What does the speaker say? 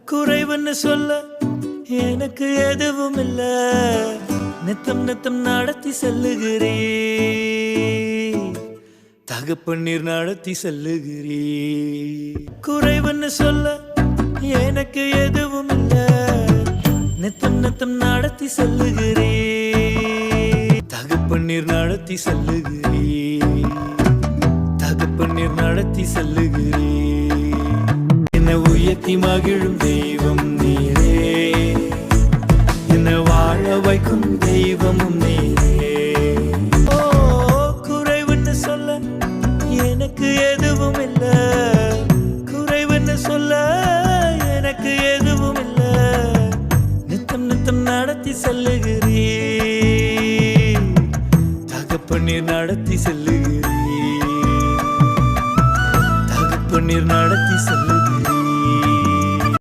குறைவுன்னு சொல்ல எனக்கு எதுவும் இல்ல. நித்தம் நித்தம் நடத்தி செல்லுகிறே, தகப்பன்னீர் நடத்தி செல்லுகிறே. குறைவுன்னு சொல்ல எனக்கு எதுவும் இல்ல. நித்தம் நித்தம் நடத்தி செல்லுகிறே, தகப்பன்னீர் நடத்தி செல்லுகிறே, தகப்பன்னீர் நடத்தி செல்லுகிறே. என்னை உயர்த்தி மகிழும் தெய்வம் நீரே, என்னை வாழ வைக்கும் தெய்வமும் நீரே.